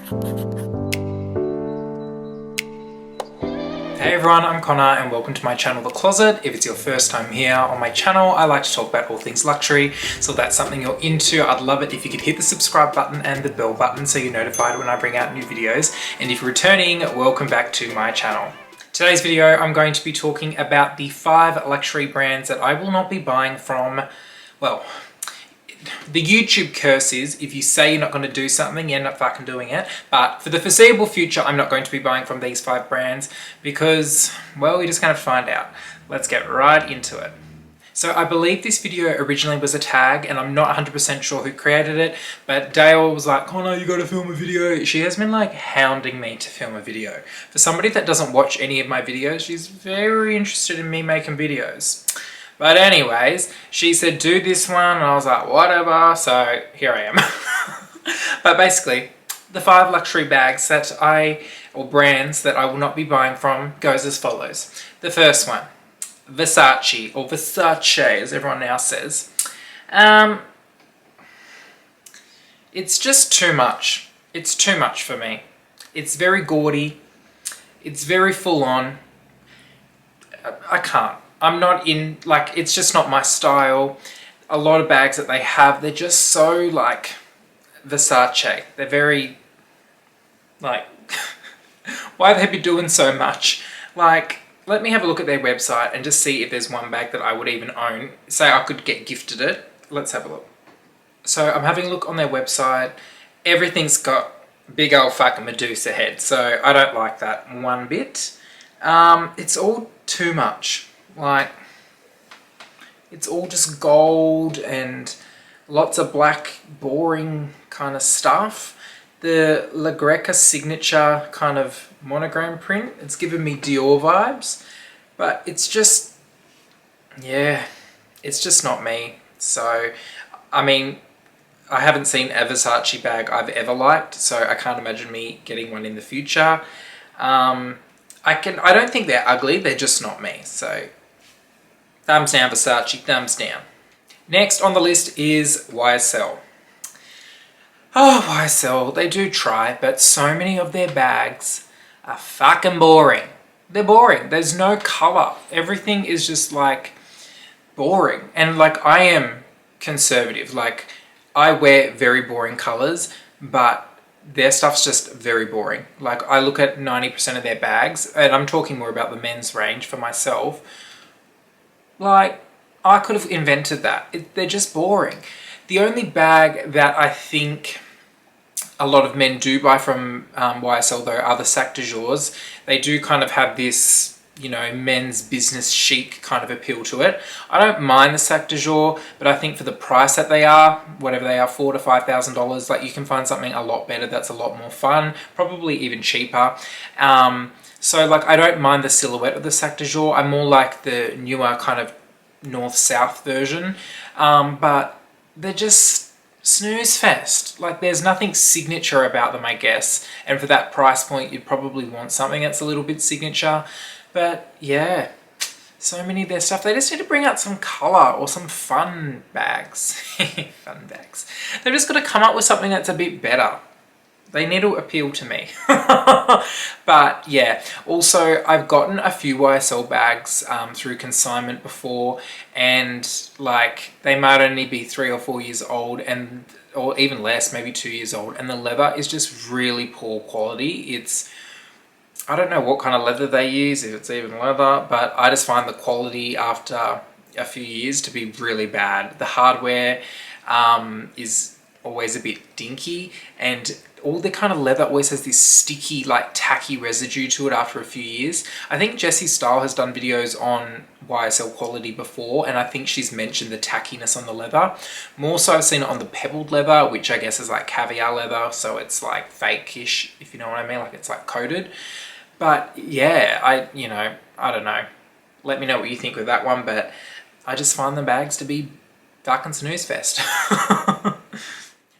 Hey everyone, I'm Connor and welcome to my channel The Closet. If it's your first time here on my channel, I like to talk about all things luxury, so if that's something you're into, I'd love it if you could hit the subscribe button and the bell button so you're notified when I bring out new videos. And if you're returning, welcome back to my channel. Today's video, I'm going to be talking about the 5 luxury brands that I will not be buying from, well, the YouTube curse is, if you say you're not going to do something, you end up fucking doing it. But for the foreseeable future, I'm not going to be buying from these 5 brands because, well, we're just going to find out. Let's get right into it. So I believe this video originally was a tag, and I'm not 100% sure who created it, but Dale was like, "Oh no, you gotta film a video." She has been like hounding me to film a video. For somebody that doesn't watch any of my videos, she's very interested in me making videos. But anyways, she said do this one and I was like whatever, so here I am. But basically, the 5 luxury bags that or brands that I will not be buying from goes as follows. The first one, Versace, or Versace as everyone now says. It's just too much. It's too much for me. It's very gaudy. It's very full on. I can't. I'm not in, like, it's just not my style. A lot of bags that they have, they're just so, like, Versace. They're very, like, why they be doing so much? Like, let me have a look at their website and just see if there's one bag that I would even own. Say I could get gifted it. Let's have a look. So I'm having a look on their website. Everything's got big old fucking Medusa head, so I don't like that one bit. It's all too much. Like, it's all just gold and lots of black, boring kind of stuff. The La Greca signature kind of monogram print, it's given me Dior vibes, but it's just, yeah, it's just not me. So, I mean, I haven't seen a Versace bag I've ever liked, so I can't imagine me getting one in the future. I don't think they're ugly, they're just not me, so thumbs down Versace, thumbs down. Next on the list is YSL. Oh, YSL, they do try, but so many of their bags are fucking boring. They're boring. There's no colour. Everything is just like boring. And like, I am conservative. Like, I wear very boring colours, but their stuff's just very boring. Like, I look at 90% of their bags, and I'm talking more about the men's range for myself. Like, I could have invented that. They're just boring. The only bag that I think a lot of men do buy from YSL, though, are the Sac de Jours. They do kind of have this, you know, men's business chic kind of appeal to it. I don't mind the Sac de Jour, but I think for the price that they are, whatever they are, $4,000 to $5,000, like, you can find something a lot better that's a lot more fun, probably even cheaper. So, like, I don't mind the silhouette of the Sac de Jour. I'm more like the newer kind of north-south version. But they're just snooze fest. Like, there's nothing signature about them, I guess. And for that price point, you'd probably want something that's a little bit signature. But, yeah, so many of their stuff. They just need to bring out some colour or some fun bags. Fun bags. They've just got to come up with something that's a bit better. They need to appeal to me. But yeah, also I've gotten a few YSL bags through consignment before, and like, they might only be 3 or 4 years old, and or even less, maybe 2 years old, and the leather is just really poor quality. I don't know what kind of leather they use, if it's even leather, but I just find the quality after a few years to be really bad. The hardware is always a bit dinky, and all the kind of leather always has this sticky, like, tacky residue to it after a few years. I think Jessie Style has done videos on YSL quality before, and I think she's mentioned the tackiness on the leather. More so I've seen it on the pebbled leather, which I guess is like caviar leather, so it's like fake-ish, if you know what I mean, like it's like coated. But yeah, I don't know. Let me know what you think with that one, but I just find the bags to be fucking snooze fest.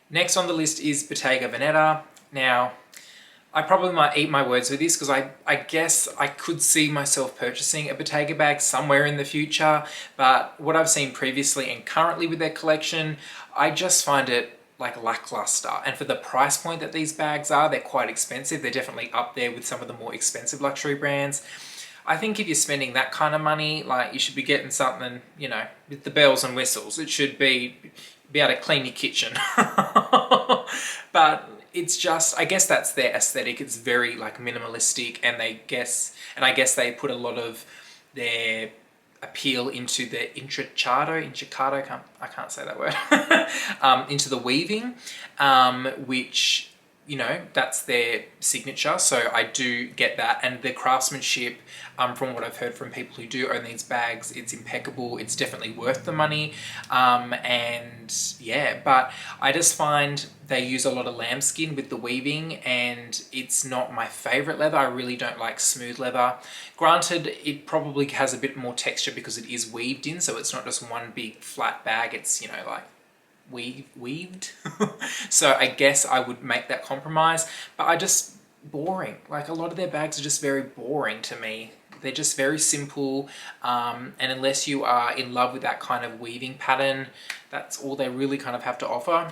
Next on the list is Bottega Veneta. Now, I probably might eat my words with this because I guess I could see myself purchasing a Bottega bag somewhere in the future, but what I've seen previously and currently with their collection, I just find it like lackluster, and for the price point that these bags are, they're quite expensive. They're definitely up there with some of the more expensive luxury brands. I think if you're spending that kind of money, like, you should be getting something, you know, with the bells and whistles. It should be able to clean your kitchen. But it's just, I guess that's their aesthetic. It's very like minimalistic, and I guess they put a lot of their appeal into the intricado, I can't say that word, into the weaving, which, you know, that's their signature. So I do get that, and the craftsmanship, from what I've heard from people who do own these bags, it's impeccable. It's definitely worth the money, and yeah, but I just find they use a lot of lambskin with the weaving, and it's not my favorite leather. I really don't like smooth leather. Granted, it probably has a bit more texture because it is weaved in, so it's not just one big flat bag. It's, you know, like weaved. So I guess I would make that compromise, but I just boring. Like, a lot of their bags are just very boring to me. They're just very simple, and unless you are in love with that kind of weaving pattern, that's all they really kind of have to offer,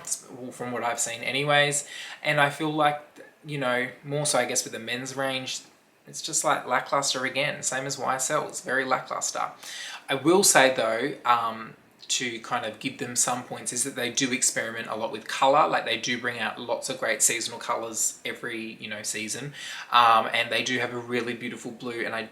from what I've seen anyways. And I feel like, you know, more so I guess with the men's range, it's just like lackluster again, same as YSL. It's very lackluster. I will say though, to kind of give them some points, is that they do experiment a lot with color. Like, they do bring out lots of great seasonal colors every, you know, season, and they do have a really beautiful blue, and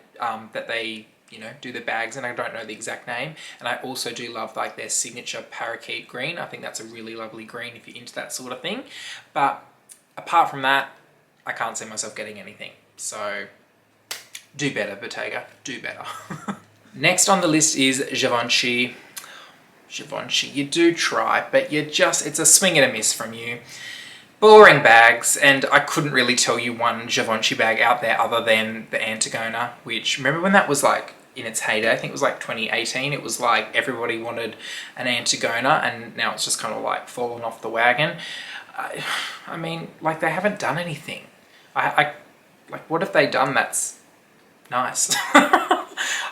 that they, you know, do the bags, and I don't know the exact name. And I also do love like their signature parakeet green. I think that's a really lovely green if you're into that sort of thing. But apart from that, I can't see myself getting anything. So do better, Bottega, do better. Next on the list is Givenchy. You do try, but it's a swing and a miss from you. Boring bags, and I couldn't really tell you one Givenchy bag out there other than the Antigona, which, remember when that was like in its heyday? I think it was like 2018. It was like everybody wanted an Antigona, and now it's just kind of like fallen off the wagon. I mean, like, they haven't done anything. Like, what have they done that's nice?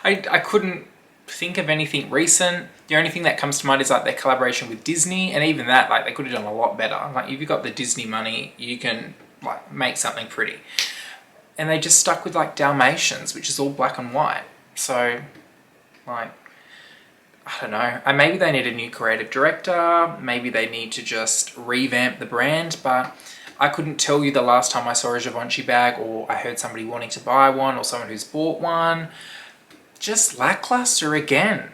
I couldn't think of anything recent. The only thing that comes to mind is like their collaboration with Disney, and even that, like, they could have done a lot better. Like, if you've got the Disney money, you can like make something pretty. And they just stuck with like Dalmatians, which is all black and white. So, like, I don't know. Maybe they need a new creative director. Maybe they need to just revamp the brand, but I couldn't tell you the last time I saw a Givenchy bag, or I heard somebody wanting to buy one, or someone who's bought one. Just lackluster again.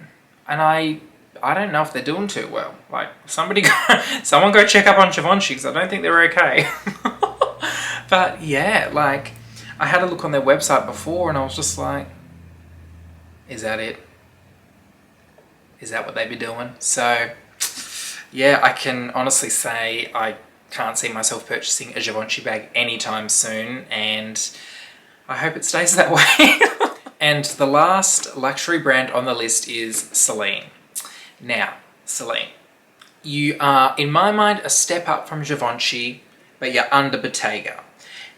And I don't know if they're doing too well. Like, someone go check up on Givenchy, because I don't think they're okay. But yeah, like, I had a look on their website before, and I was just like, is that it? Is that what they'd be doing? So yeah, I can honestly say I can't see myself purchasing a Givenchy bag anytime soon, and I hope it stays that way. And the last luxury brand on the list is Celine. Now, Celine, you are, in my mind, a step up from Givenchy, but you're under Bottega.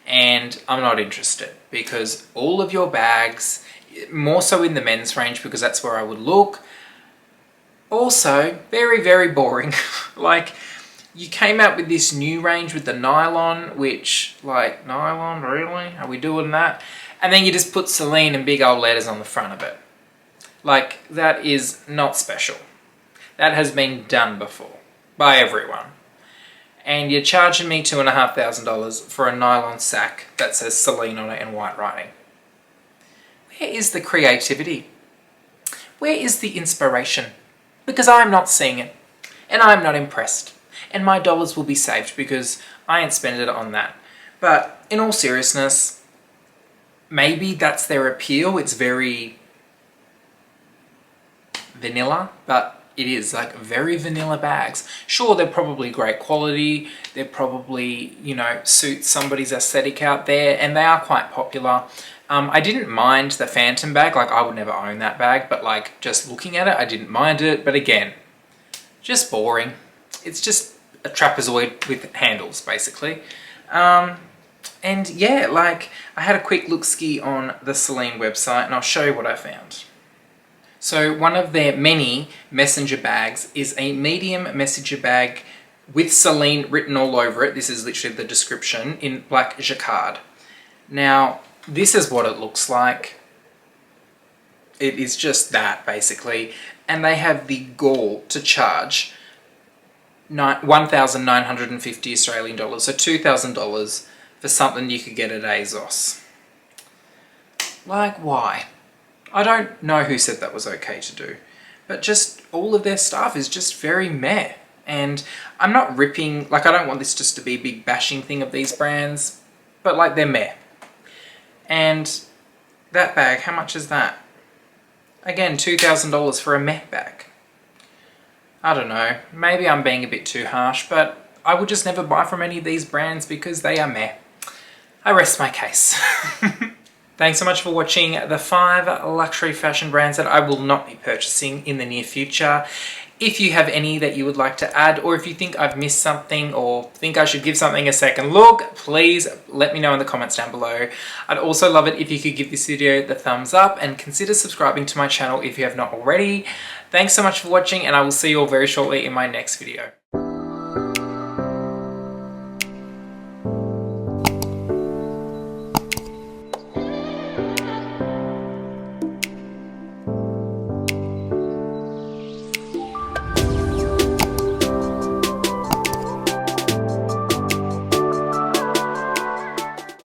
And I'm not interested, because all of your bags, more so in the men's range, because that's where I would look, also very, very boring. Like, you came out with this new range with the nylon, which, like, nylon, really? Are we doing that? And then you just put Celine in big old letters on the front of it. Like, that is not special. That has been done before by everyone. And you're charging me $2,500 for a nylon sack that says Celine on it in white writing. Where is the creativity? Where is the inspiration? Because I'm not seeing it, and I'm not impressed. And my dollars will be saved because I ain't spent it on that. But in all seriousness, maybe that's their appeal. It's very vanilla, but it is like very vanilla bags. Sure, they're probably great quality. They're probably, you know, suit somebody's aesthetic out there, and they are quite popular. I didn't mind the Phantom bag. Like, I would never own that bag, but like, just looking at it, I didn't mind it. But again, just boring. It's just a trapezoid with handles, basically. And yeah, like, I had a quick look-ski on the Celine website, and I'll show you what I found. So one of their many messenger bags is a medium messenger bag with Celine written all over it. This is literally the description in black jacquard. Now, this is what it looks like. It is just that, basically. And they have the gall to charge 1,950 Australian dollars, so $2,000 for something you could get at ASOS. Like, why? I don't know who said that was okay to do, but just all of their stuff is just very meh. And I'm not ripping, like, I don't want this just to be a big bashing thing of these brands, but like, they're meh. And that bag, how much is that? Again, $2,000 for a meh bag. I don't know, maybe I'm being a bit too harsh, but I would just never buy from any of these brands because they are meh. I rest my case. Thanks so much for watching the 5 luxury fashion brands that I will not be purchasing in the near future. If you have any that you would like to add, or if you think I've missed something or think I should give something a second look, please let me know in the comments down below. I'd also love it if you could give this video the thumbs up and consider subscribing to my channel if you have not already. Thanks so much for watching, and I will see you all very shortly in my next video.